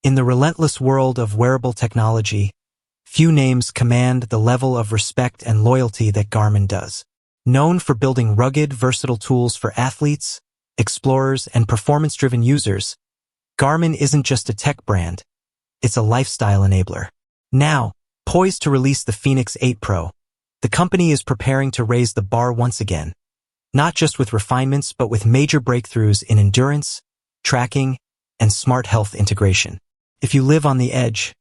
In the relentless world of wearable technology, few names command the level of respect and loyalty that Garmin does. Known for building rugged, versatile tools for athletes, explorers, and performance-driven users, Garmin isn't just a tech brand, it's a lifestyle enabler. Now, poised to release the Fenix 8 Pro, the company is preparing to raise the bar once again, not just with refinements but with major breakthroughs in endurance, tracking, and smart health integration. If you live on the edge,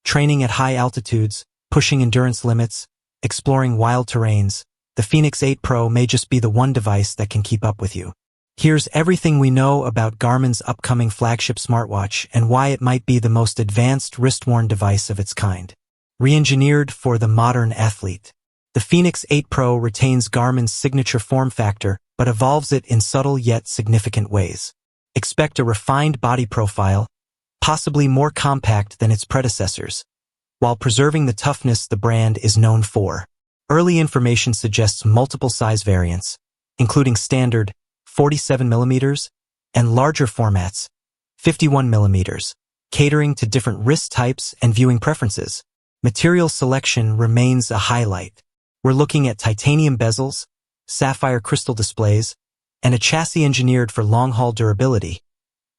training at high altitudes, pushing endurance limits, exploring wild terrains, the Fenix 8 Pro may just be the one device that can keep up with you. Here's everything we know about Garmin's upcoming flagship smartwatch and why it might be the most advanced wrist-worn device of its kind. Re-engineered for the modern athlete, the Fenix 8 Pro retains Garmin's signature form factor but evolves it in subtle yet significant ways. Expect a refined body profile, possibly more compact than its predecessors, while preserving the toughness the brand is known for. Early information suggests multiple size variants, including standard 47mm and larger formats, 51mm, catering to different wrist types and viewing preferences. Material selection remains a highlight. We're looking at titanium bezels, sapphire crystal displays, and a chassis engineered for long-haul durability,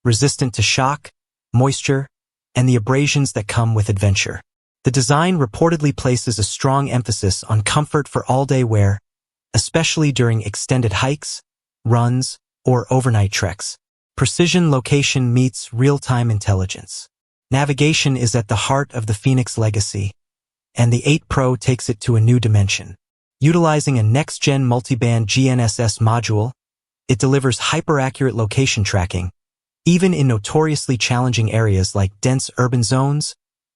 resistant to shock, moisture, and the abrasions that come with adventure. The design reportedly places a strong emphasis on comfort for all-day wear, especially during extended hikes, runs, or overnight treks. Precision location meets real-time intelligence. Navigation is at the heart of the Fenix legacy, and the 8 Pro takes it to a new dimension. Utilizing a next-gen multiband GNSS module, it delivers hyper-accurate location tracking, even in notoriously challenging areas like dense urban zones,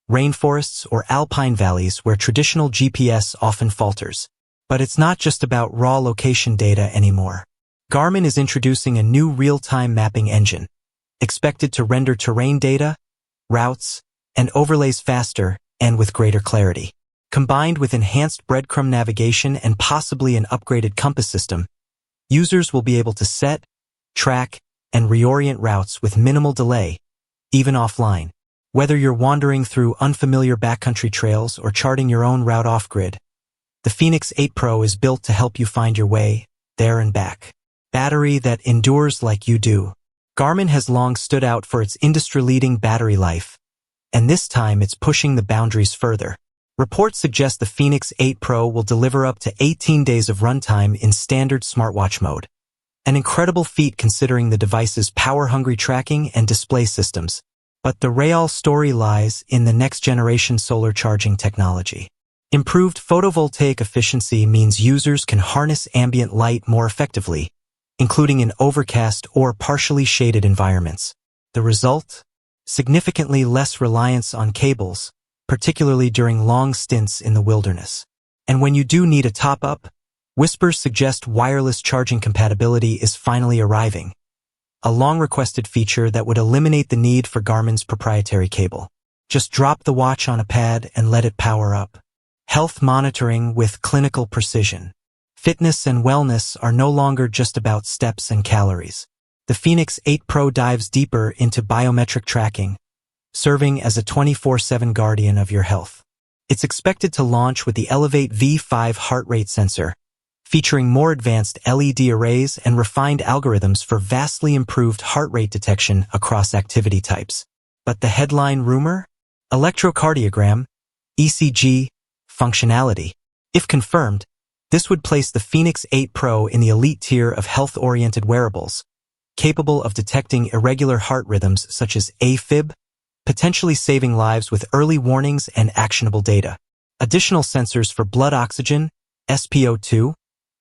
rainforests, or alpine valleys where traditional GPS often falters. But it's not just about raw location data anymore. Garmin is introducing a new real-time mapping engine, expected to render terrain data, routes, and overlays faster and with greater clarity. Combined with enhanced breadcrumb navigation and possibly an upgraded compass system, users will be able to set, track, and reorient routes with minimal delay, even offline. Whether you're wandering through unfamiliar backcountry trails or charting your own route off-grid, the Fenix 8 Pro is built to help you find your way there and back. Battery that endures like you do. Garmin has long stood out for its industry-leading battery life, and this time it's pushing the boundaries further. Reports suggest the Fenix 8 Pro will deliver up to 18 days of runtime in standard smartwatch mode. An incredible feat considering the device's power-hungry tracking and display systems. But the real story lies in the next-generation solar charging technology. Improved photovoltaic efficiency means users can harness ambient light more effectively, including in overcast or partially shaded environments. The result? Significantly less reliance on cables, particularly during long stints in the wilderness. And when you do need a top-up, whispers suggest wireless charging compatibility is finally arriving, a long-requested feature that would eliminate the need for Garmin's proprietary cable. Just drop the watch on a pad and let it power up. Health monitoring with clinical precision. Fitness and wellness are no longer just about steps and calories. The Fenix 8 Pro dives deeper into biometric tracking, serving as a 24/7 guardian of your health. It's expected to launch with the Elevate V5 heart rate sensor, featuring more advanced LED arrays and refined algorithms for vastly improved heart rate detection across activity types. But the headline rumor? Electrocardiogram, ECG, functionality. If confirmed, this would place the Fenix 8 Pro in the elite tier of health-oriented wearables, capable of detecting irregular heart rhythms such as AFib, potentially saving lives with early warnings and actionable data. Additional sensors for blood oxygen, SpO2,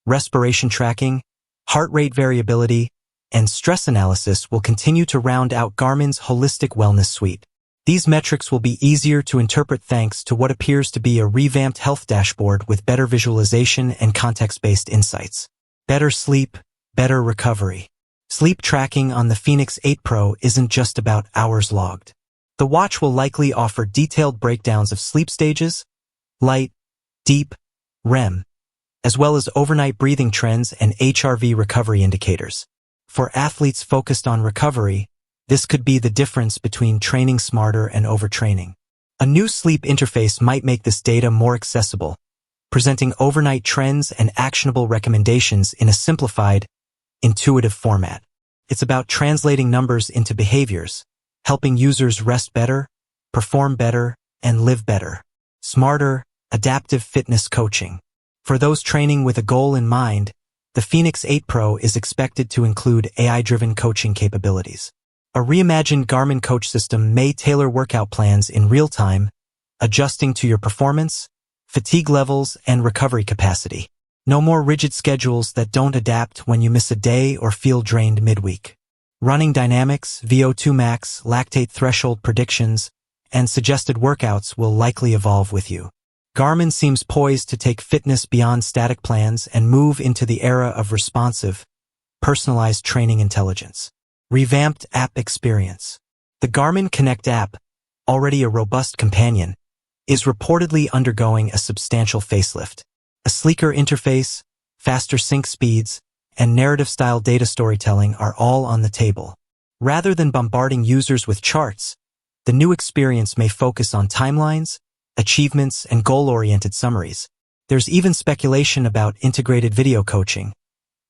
respiration tracking, heart rate variability, and stress analysis will continue to round out Garmin's holistic wellness suite. These metrics will be easier to interpret thanks to what appears to be a revamped health dashboard with better visualization and context-based insights. Better sleep, better recovery. Sleep tracking on the Fenix 8 Pro isn't just about hours logged. The watch will likely offer detailed breakdowns of sleep stages, light, deep, REM, as well as overnight breathing trends and HRV recovery indicators. For athletes focused on recovery, This could be the difference between training smarter and overtraining. A new sleep interface might make this data more accessible, presenting overnight trends and actionable recommendations in a simplified, intuitive format. It's about translating numbers into behaviors, helping users rest better, perform better, and live better. Smarter, adaptive fitness coaching. For those training with a goal in mind, the Fenix 8 Pro is expected to include AI-driven coaching capabilities. A reimagined Garmin Coach system may tailor workout plans in real time, adjusting to your performance, fatigue levels, and recovery capacity. No more rigid schedules that don't adapt when you miss a day or feel drained midweek. Running dynamics, VO2 max, lactate threshold predictions, and suggested workouts will likely evolve with you. Garmin seems poised to take fitness beyond static plans and move into the era of responsive, personalized training intelligence. Revamped app experience. The Garmin Connect app, already a robust companion, is reportedly undergoing a substantial facelift. A sleeker interface, faster sync speeds, and narrative-style data storytelling are all on the table. Rather than bombarding users with charts, the new experience may focus on timelines, achievements, and goal-oriented summaries. There's even speculation about integrated video coaching,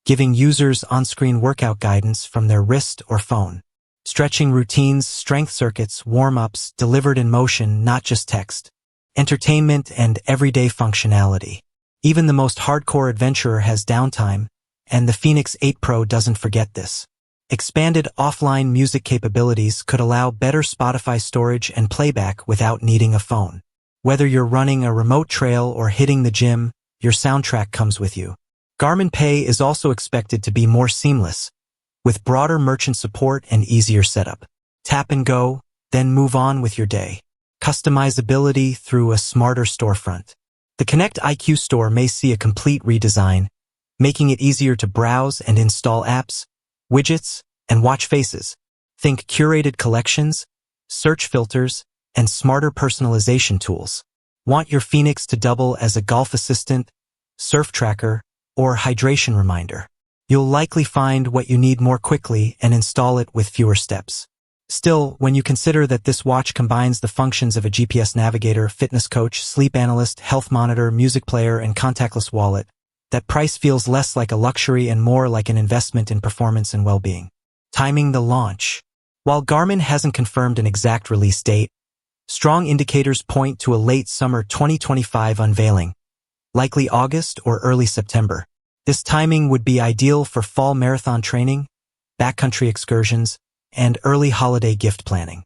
giving users on-screen workout guidance from their wrist or phone. Stretching routines, strength circuits, warm-ups, delivered in motion, not just text. Entertainment and everyday functionality. Even the most hardcore adventurer has downtime, and the Fenix 8 Pro doesn't forget this. Expanded offline music capabilities could allow better Spotify storage and playback without needing a phone. Whether you're running a remote trail or hitting the gym, your soundtrack comes with you. Garmin Pay is also expected to be more seamless, with broader merchant support and easier setup. Tap and go, then move on with your day. Customizability through a smarter storefront. The Connect IQ store may see a complete redesign, making it easier to browse and install apps, widgets, and watch faces. Think curated collections, search filters, and smarter personalization tools. Want your Fenix to double as a golf assistant, surf tracker, or hydration reminder? You'll likely find what you need more quickly and install it with fewer steps. Still, when you consider that this watch combines the functions of a GPS navigator, fitness coach, sleep analyst, health monitor, music player, and contactless wallet, that price feels less like a luxury and more like an investment in performance and well-being. Timing the launch. While Garmin hasn't confirmed an exact release date, strong indicators point to a late summer 2025 unveiling, likely August or early September. This timing would be ideal for fall marathon training, backcountry excursions, and early holiday gift planning.